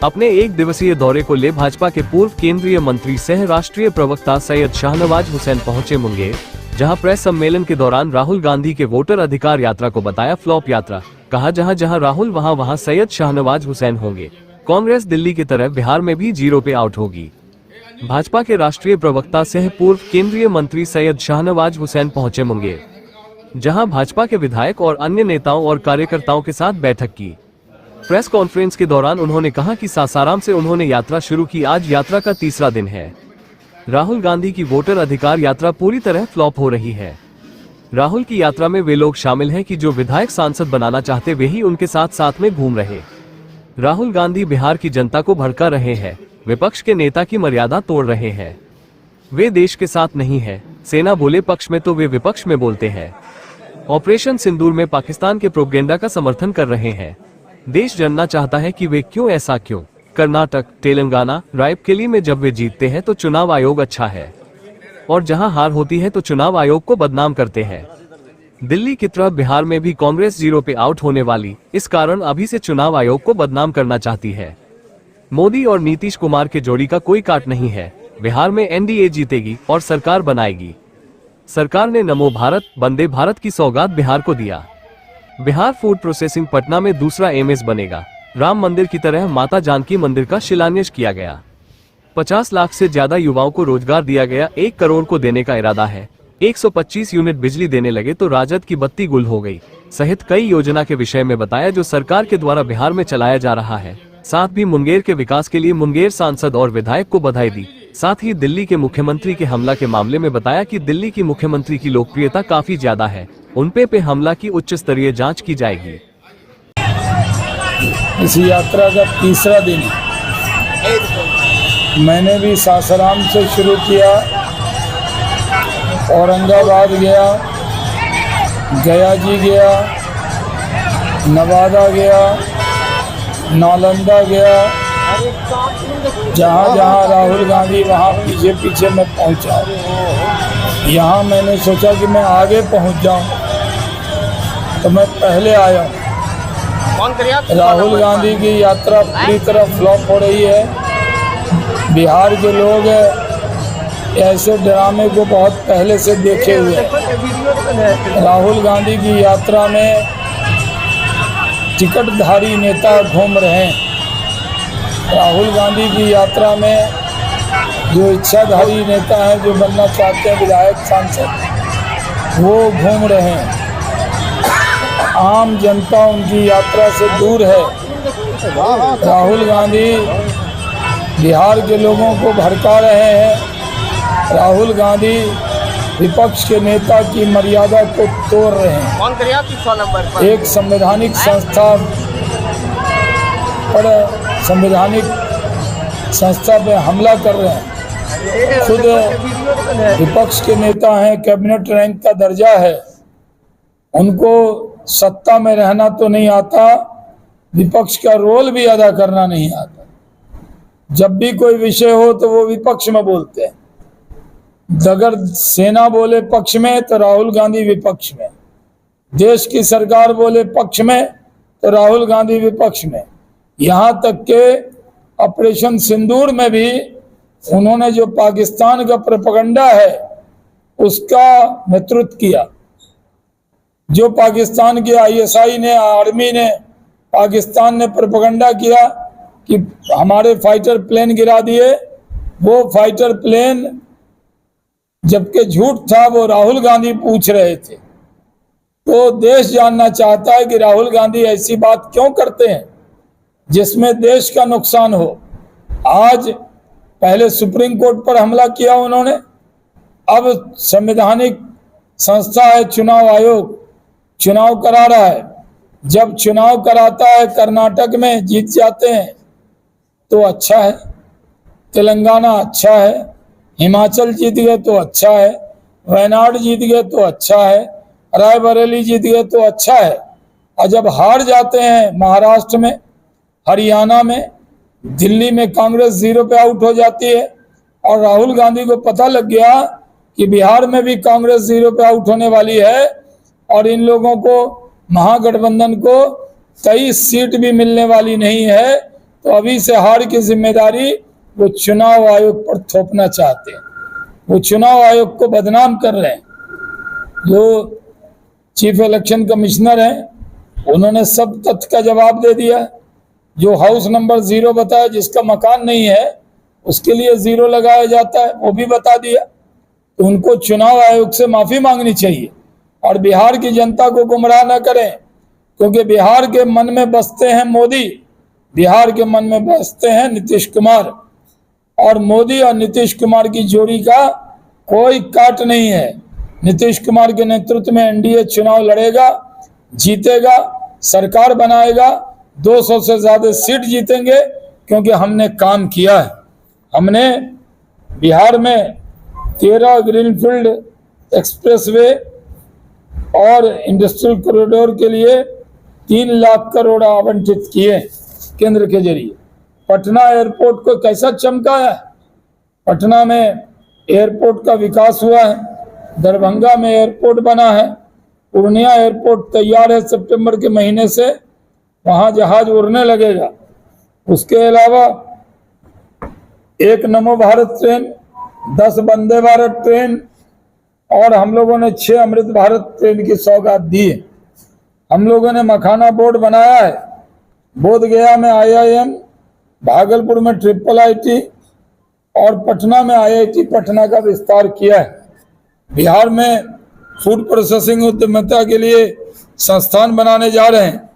अपने एक दिवसीय दौरे को ले भाजपा के पूर्व केंद्रीय मंत्री सह राष्ट्रीय प्रवक्ता सैयद शाहनवाज हुसैन पहुंचे मुंगेर, जहां प्रेस सम्मेलन के दौरान राहुल गांधी के वोटर अधिकार यात्रा को बताया फ्लॉप यात्रा। कहा जहां जहां राहुल वहां सैयद शाहनवाज हुसैन होंगे। कांग्रेस दिल्ली की तरह बिहार में भी 0 पे आउट होगी। भाजपा के राष्ट्रीय प्रवक्ता सह पूर्व केंद्रीय मंत्री सैयद शाहनवाज हुसैन पहुंचे मुंगेर, जहां भाजपा के विधायक और अन्य नेताओं और कार्यकर्ताओं के साथ बैठक की। प्रेस कॉन्फ्रेंस के दौरान उन्होंने कहा कि सासाराम से उन्होंने यात्रा शुरू की। आज यात्रा का तीसरा दिन है। राहुल गांधी की वोटर अधिकार यात्रा पूरी तरह फ्लॉप हो रही है। राहुल की यात्रा में वे लोग शामिल हैं कि जो विधायक सांसद बनाना चाहते वे ही उनके साथ साथ में घूम रहे। राहुल गांधी बिहार की जनता को भड़का रहे हैं। विपक्ष के नेता की मर्यादा तोड़ रहे हैं। वे देश के साथ नहीं है। सेना बोले पक्ष में तो वे विपक्ष में बोलते हैं। ऑपरेशन सिंदूर में पाकिस्तान के प्रोपेगेंडा का समर्थन कर रहे हैं। देश जानना चाहता है कि वे क्यों ऐसा क्यों। कर्नाटक, तेलंगाना, रायबरेली में जब वे जीतते हैं तो चुनाव आयोग अच्छा है, और जहां हार होती है तो चुनाव आयोग को बदनाम करते हैं। दिल्ली की तरह बिहार में भी कांग्रेस 0 पे आउट होने वाली, इस कारण अभी से चुनाव आयोग को बदनाम करना चाहती है। मोदी और नीतीश कुमार के जोड़ी का कोई काट नहीं है। बिहार में एनडीए जीतेगी और सरकार बनाएगी। सरकार ने नमो भारत, वंदे भारत की सौगात बिहार को दिया। बिहार फूड प्रोसेसिंग पटना में दूसरा एमएस बनेगा। राम मंदिर की तरह माता जानकी मंदिर का शिलान्यास किया गया। 50 लाख से ज्यादा युवाओं को रोजगार दिया गया। 1 करोड़ को देने का इरादा है। 125 यूनिट बिजली देने लगे तो राजद की बत्ती गुल हो गई, सहित कई योजना के विषय में बताया जो सरकार के द्वारा बिहार में चलाया जा रहा है। साथ भी मुंगेर के विकास के लिए मुंगेर सांसद और विधायक को बधाई दी। साथ ही दिल्ली के मुख्यमंत्री के हमला के मामले में बताया कि दिल्ली की मुख्यमंत्री की लोकप्रियता काफी ज्यादा है, उन पे हमला की उच्च स्तरीय जांच की जाएगी। इस यात्रा का तीसरा दिन है। मैंने भी सासाराम से शुरू किया, औरंगाबाद गया, गया जी गया, नवादा गया, नालंदा गया। जहाँ जहाँ राहुल गांधी वहाँ पीछे पीछे मैं पहुँचा। यहाँ मैंने सोचा कि मैं आगे पहुँच जाऊँ, तो मैं पहले आया हूँ। राहुल गांधी की यात्रा पूरी तरह फ्लॉप हो रही है। बिहार के लोग ऐसे ड्रामे को बहुत पहले से देखे हुए हैं। राहुल गांधी की यात्रा में टिकटधारी नेता घूम रहे हैं। राहुल गांधी की यात्रा में जो इच्छाधारी नेता हैं, जो बनना चाहते हैं विधायक सांसद, वो घूम रहे हैं। आम जनता उनकी यात्रा से दूर है। राहुल गांधी बिहार के लोगों को भड़का रहे हैं। राहुल गांधी विपक्ष के नेता की मर्यादा को तोड़ रहे हैं। एक संवैधानिक संस्था पर संवैधानिक संस्था पे हमला कर रहे हैं। खुद विपक्ष के नेता हैं, कैबिनेट रैंक का दर्जा है, उनको सत्ता में रहना तो नहीं आता, विपक्ष का रोल भी अदा करना नहीं आता। जब भी कोई विषय हो तो वो विपक्ष में बोलते हैं। अगर सेना बोले पक्ष में तो राहुल गांधी विपक्ष में, देश की सरकार बोले पक्ष में तो राहुल गांधी विपक्ष में। यहाँ तक के ऑपरेशन सिंदूर में भी उन्होंने जो पाकिस्तान का प्रोपेगेंडा है उसका नेतृत्व किया। जो पाकिस्तान के आईएसआई ने, आर्मी ने, पाकिस्तान ने प्रोपेगेंडा किया कि हमारे फाइटर प्लेन गिरा दिए, वो फाइटर प्लेन जबकि झूठ था वो राहुल गांधी पूछ रहे थे। तो देश जानना चाहता है कि राहुल गांधी ऐसी बात क्यों करते हैं जिसमें देश का नुकसान हो। आज पहले सुप्रीम कोर्ट पर हमला किया उन्होंने, अब संवैधानिक संस्था है चुनाव आयोग, चुनाव करा रहा है। जब चुनाव कराता है, कर्नाटक में जीत जाते हैं तो अच्छा है, तेलंगाना अच्छा है, हिमाचल जीत गए तो अच्छा है, वायनाड जीत गए तो अच्छा है, रायबरेली जीत गए तो अच्छा है। और जब हार जाते हैं महाराष्ट्र में, हरियाणा में, दिल्ली में कांग्रेस 0 पे आउट हो जाती है, और राहुल गांधी को पता लग गया कि बिहार में भी कांग्रेस 0 पे आउट होने वाली है और इन लोगों को, महागठबंधन को 23 सीट भी मिलने वाली नहीं है, तो अभी से हार की जिम्मेदारी वो चुनाव आयोग पर थोपना चाहते हैं। वो चुनाव आयोग को बदनाम कर रहे हैं। जो चीफ इलेक्शन कमिश्नर हैं उन्होंने सब तथ्य का जवाब दे दिया। जो हाउस नंबर 0 बताया, जिसका मकान नहीं है उसके लिए 0 लगाया जाता है, वो भी बता दिया। तो उनको चुनाव आयोग से माफी मांगनी चाहिए और बिहार की जनता को गुमराह न करें, क्योंकि बिहार के मन में बसते हैं मोदी, बिहार के मन में बसते हैं नीतीश कुमार, और मोदी और नीतीश कुमार की जोड़ी का कोई काट नहीं है। नीतीश कुमार के नेतृत्व में एनडीए चुनाव लड़ेगा, जीतेगा, सरकार बनाएगा, 200 से ज्यादा सीट जीतेंगे, क्योंकि हमने काम किया है। हमने बिहार में 13 ग्रीनफील्ड एक्सप्रेसवे और इंडस्ट्रियल कॉरिडोर के लिए 3 लाख करोड़ आवंटित किए केंद्र के जरिए। पटना एयरपोर्ट को कैसा चमकाया है। पटना में एयरपोर्ट का विकास हुआ है, दरभंगा में एयरपोर्ट बना है, पूर्णिया एयरपोर्ट तैयार है, सितंबर के महीने से वहां जहाज उड़ने लगेगा। उसके अलावा 1 नमो भारत ट्रेन, 10 वंदे भारत ट्रेन, और हम लोगों ने 6 अमृत भारत ट्रेन की सौगात दी है। हम लोगों ने मखाना बोर्ड बनाया है, बोधगया में IIM, भागलपुर में IIIT और पटना में IIT पटना का विस्तार किया है। बिहार में फूड प्रोसेसिंग उद्यमिता के लिए संस्थान बनाने जा रहे हैं।